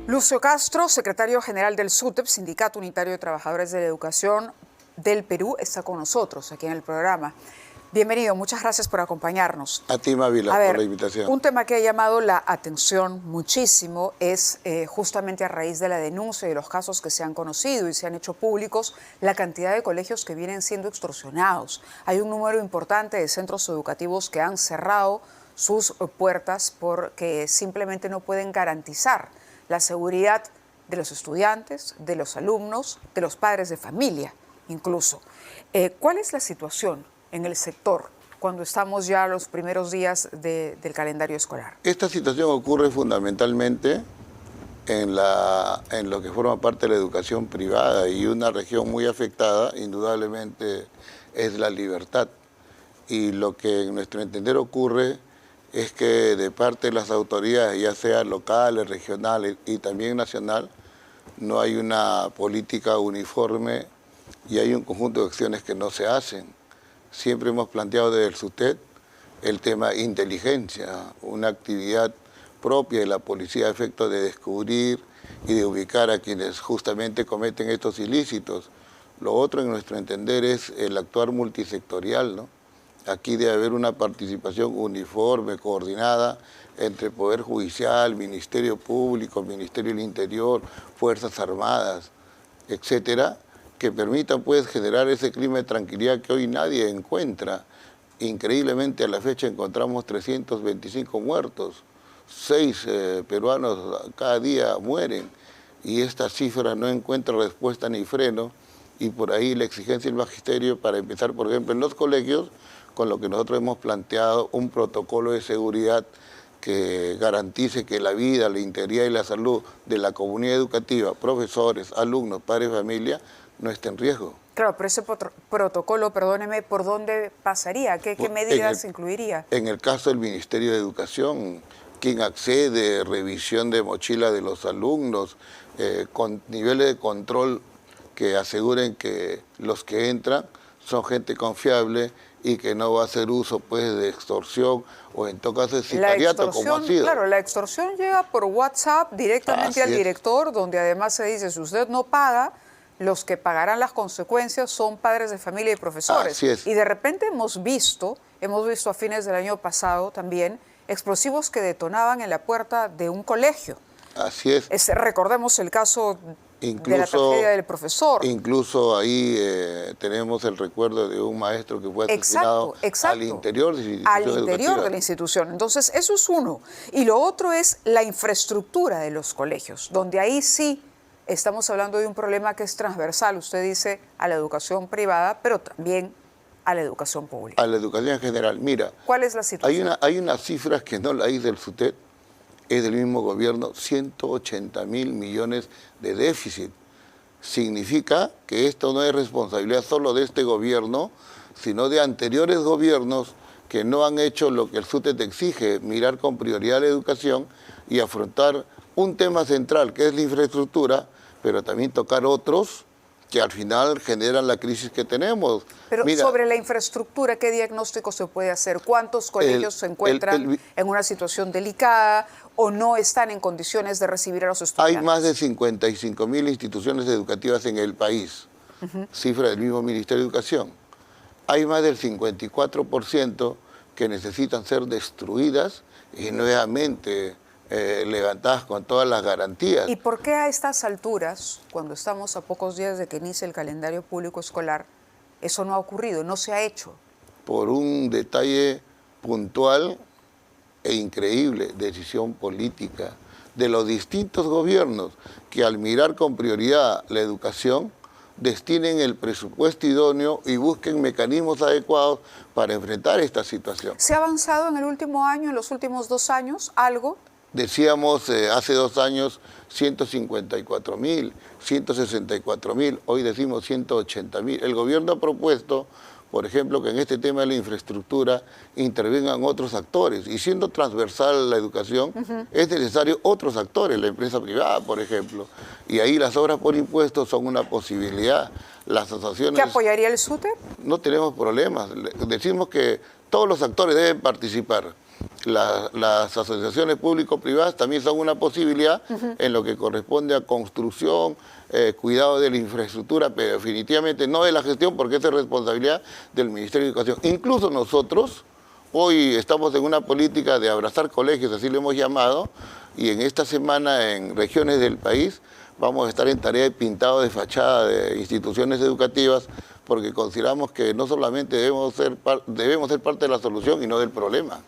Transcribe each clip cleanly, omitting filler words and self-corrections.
Lucio Castro, secretario general del SUTEP, Sindicato Unitario de Trabajadores de la Educación del Perú, está con nosotros aquí en el programa. Bienvenido, muchas gracias por acompañarnos. A ti, Mávila, por la invitación. Un tema que ha llamado la atención muchísimo es justamente a raíz de la denuncia y de los casos que se han conocido y se han hecho públicos, la cantidad de colegios que vienen siendo extorsionados. Hay un número importante de centros educativos que han cerrado sus puertas porque simplemente no pueden garantizar la seguridad de los estudiantes, de los alumnos, de los padres de familia incluso. ¿Cuál es la situación en el sector cuando estamos ya a los primeros días del calendario escolar? Esta situación ocurre fundamentalmente en lo que forma parte de la educación privada, y una región muy afectada indudablemente es La Libertad. Y lo que en nuestro entender ocurre es que de parte de las autoridades, ya sea locales, regionales y también nacional, no hay una política uniforme y hay un conjunto de acciones que no se hacen. Siempre hemos planteado desde el SUTEP el tema inteligencia, una actividad propia de la policía a efecto de descubrir y de ubicar a quienes justamente cometen estos ilícitos. Lo otro, en nuestro entender, es el actuar multisectorial, ¿no? Aquí debe haber una participación uniforme, coordinada entre Poder Judicial, Ministerio Público, Ministerio del Interior, Fuerzas Armadas, etcétera, que permitan pues generar ese clima de tranquilidad que hoy nadie encuentra. Increíblemente a la fecha encontramos 325 muertos, 6 peruanos cada día mueren, y esta cifra no encuentra respuesta ni freno, y por ahí la exigencia del magisterio para empezar, por ejemplo, en los colegios, con lo que nosotros hemos planteado un protocolo de seguridad que garantice que la vida, la integridad y la salud de la comunidad educativa, profesores, alumnos, padres de familia, no esté en riesgo. Claro, pero ese protocolo, perdóneme, ¿por dónde pasaría? ¿Qué medidas incluiría? En el caso del Ministerio de Educación, quien accede, revisión de mochila de los alumnos, con niveles de control que aseguren que los que entran son gente confiable y que no va a hacer uso pues de extorsión o en todo caso de sicariato, como ha sido. Claro, la extorsión llega por WhatsApp directamente al director, donde además se dice, si usted no paga, los que pagarán las consecuencias son padres de familia y profesores. Así es. Y de repente hemos visto a fines del año pasado también explosivos que detonaban en la puerta de un colegio. Así es. Recordemos el caso de la tragedia del profesor. Incluso ahí tenemos el recuerdo de un maestro que fue asesinado al interior de la institución. Entonces, eso es uno. Y lo otro es la infraestructura de los colegios, donde ahí sí estamos hablando de un problema que es transversal, usted dice, a la educación privada, pero también a la educación pública. A la educación en general. Mira, ¿cuál es la situación? Hay unas cifras que no la dice el SUTEP, es del mismo gobierno, 180.000 millones de déficit. Significa que esto no es responsabilidad solo de este gobierno, sino de anteriores gobiernos que no han hecho lo que el SUTEP exige, mirar con prioridad la educación y afrontar un tema central, que es la infraestructura, pero también tocar otros que al final generan la crisis que tenemos. Pero mira, sobre la infraestructura, ¿qué diagnóstico se puede hacer? ¿Cuántos colegios se encuentran en una situación delicada o no están en condiciones de recibir a los estudiantes? Hay más de 55.000 instituciones educativas en el país, cifra del mismo Ministerio de Educación. Hay más del 54% que necesitan ser destruidas y nuevamente levantadas con todas las garantías. ¿Y por qué a estas alturas, cuando estamos a pocos días de que inicie el calendario público escolar, eso no ha ocurrido, no se ha hecho? Por un detalle puntual e increíble, decisión política de los distintos gobiernos que al mirar con prioridad la educación, destinen el presupuesto idóneo y busquen mecanismos adecuados para enfrentar esta situación. ¿Se ha avanzado en el último año, en los últimos 2 años, algo? Decíamos hace 2 años 154.000, 164.000, hoy decimos 180.000. El gobierno ha propuesto, por ejemplo, que en este tema de la infraestructura intervengan otros actores. Y siendo transversal la educación, es necesario otros actores, la empresa privada, por ejemplo. Y ahí las obras por impuestos son una posibilidad. Las asociaciones... ¿Qué apoyaría el SUTEP? No tenemos problemas. Decimos que todos los actores deben participar. las asociaciones público-privadas también son una posibilidad en lo que corresponde a construcción, cuidado de la infraestructura, pero definitivamente no de la gestión, porque esa es responsabilidad del Ministerio de Educación. Incluso nosotros hoy estamos en una política de abrazar colegios, así lo hemos llamado, y en esta semana en regiones del país vamos a estar en tarea de pintado de fachada de instituciones educativas, porque consideramos que no solamente debemos ser parte de la solución y no del problema.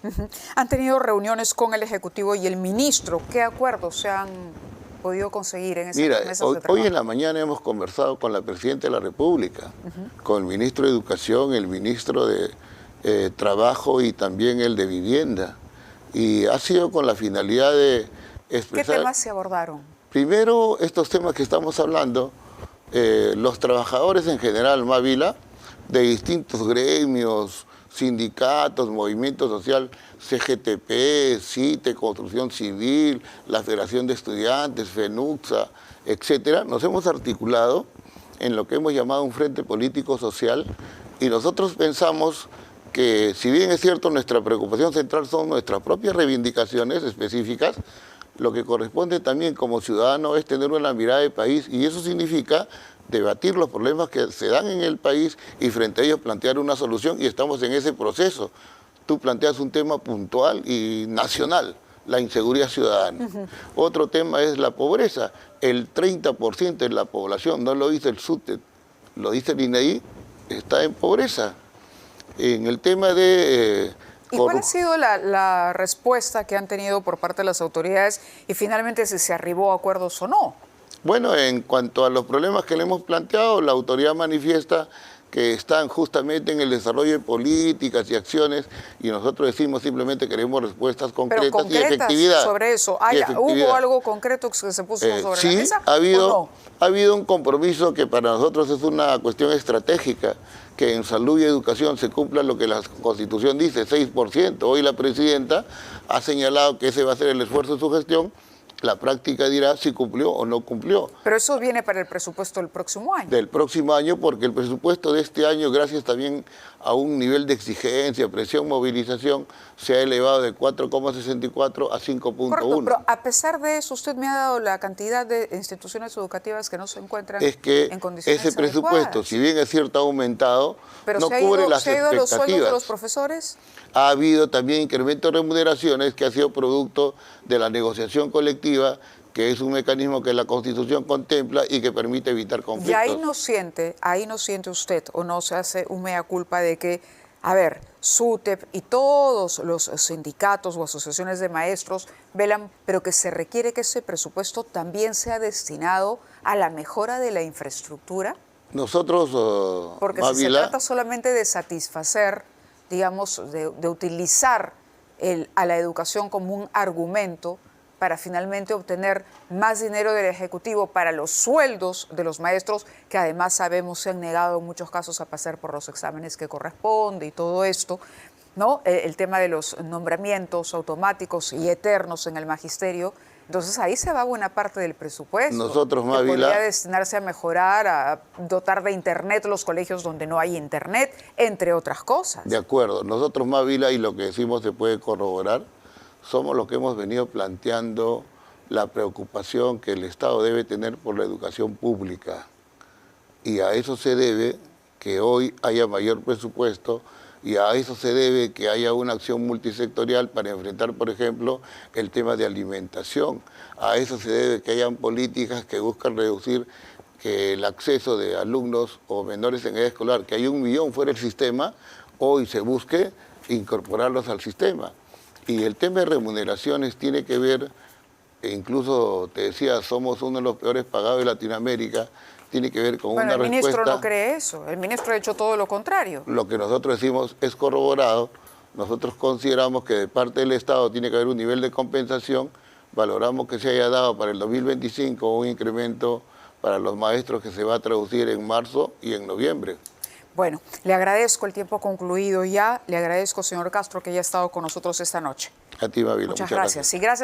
¿Han tenido reuniones con el Ejecutivo y el Ministro? ¿Qué acuerdos se han podido conseguir en esas mesas de trabajo? Hoy en la mañana hemos conversado con la Presidenta de la República, con el Ministro de Educación, el Ministro de Trabajo y también el de Vivienda. Y ha sido con la finalidad de expresar... ¿Qué temas se abordaron? Primero, estos temas que estamos hablando, los trabajadores en general, Mávila, de distintos gremios, sindicatos, movimiento social, CGTP, CITE, Construcción Civil, la Federación de Estudiantes, FENUCSA, etcétera, nos hemos articulado en lo que hemos llamado un frente político social, y nosotros pensamos que, si bien es cierto, nuestra preocupación central son nuestras propias reivindicaciones específicas, lo que corresponde también como ciudadano es tener una mirada de país, y eso significa debatir los problemas que se dan en el país y frente a ellos plantear una solución, y estamos en ese proceso. Tú planteas un tema puntual y nacional, la inseguridad ciudadana. Otro tema es la pobreza. El 30% de la población, no lo dice el SUTEP, lo dice el INEGI, está en pobreza. En el tema de... ¿Y cuál ha sido la respuesta que han tenido por parte de las autoridades y finalmente si se arribó a acuerdos o no? Bueno, en cuanto a los problemas que le hemos planteado, la autoridad manifiesta que están justamente en el desarrollo de políticas y acciones, y nosotros decimos simplemente queremos respuestas concretas, y efectividad. Sobre eso, ¿hubo algo concreto que se puso sobre la mesa? Ha habido un compromiso que para nosotros es una cuestión estratégica, que en salud y educación se cumpla lo que la Constitución dice, 6%. Hoy la Presidenta ha señalado que ese va a ser el esfuerzo de su gestión. La práctica dirá si cumplió o no cumplió. Pero eso viene para el presupuesto del próximo año. Del próximo año, porque el presupuesto de este año, gracias también a un nivel de exigencia, presión, movilización, se ha elevado de 4,64 a 5,1. Correcto, pero a pesar de eso, usted me ha dado la cantidad de instituciones educativas que no se encuentran en condiciones ese presupuesto, adecuadas. Si bien es cierto, ha aumentado, pero no cubre las expectativas. ¿Se ha ido los sueldos de los profesores? Ha habido también incremento de remuneraciones que ha sido producto de la negociación colectiva, que es un mecanismo que la Constitución contempla y que permite evitar conflictos. Y ahí no siente usted, o no se hace un mea culpa de que, a ver, SUTEP y todos los sindicatos o asociaciones de maestros velan, pero que se requiere que ese presupuesto también sea destinado a la mejora de la infraestructura. Nosotros, porque si se trata solamente de satisfacer, digamos, de utilizar a la educación como un argumento para finalmente obtener más dinero del Ejecutivo para los sueldos de los maestros, que además sabemos se han negado en muchos casos a pasar por los exámenes que corresponde y todo esto, ¿no? El tema de los nombramientos automáticos y eternos en el magisterio. Entonces ahí se va buena parte del presupuesto. Nosotros, que podría destinarse a mejorar, a dotar de internet los colegios donde no hay internet, entre otras cosas. De acuerdo. Nosotros, Mávila, y lo que decimos se puede corroborar, somos los que hemos venido planteando la preocupación que el Estado debe tener por la educación pública. Y a eso se debe que hoy haya mayor presupuesto, y a eso se debe que haya una acción multisectorial para enfrentar, por ejemplo, el tema de alimentación. A eso se debe que hayan políticas que buscan reducir que el acceso de alumnos o menores en edad escolar, que hay 1 millón fuera del sistema, hoy se busque incorporarlos al sistema. Y el tema de remuneraciones tiene que ver, incluso te decía, somos uno de los peores pagados de Latinoamérica, tiene que ver con una respuesta... el ministro no cree eso, el ministro ha hecho todo lo contrario. Lo que nosotros decimos es corroborado. Nosotros consideramos que de parte del Estado tiene que haber un nivel de compensación, valoramos que se haya dado para el 2025 un incremento para los maestros que se va a traducir en marzo y en noviembre. Bueno, le agradezco el tiempo concluido ya, le agradezco, señor Castro, que haya estado con nosotros esta noche. A ti, Mávila. Muchas gracias. Y gracias.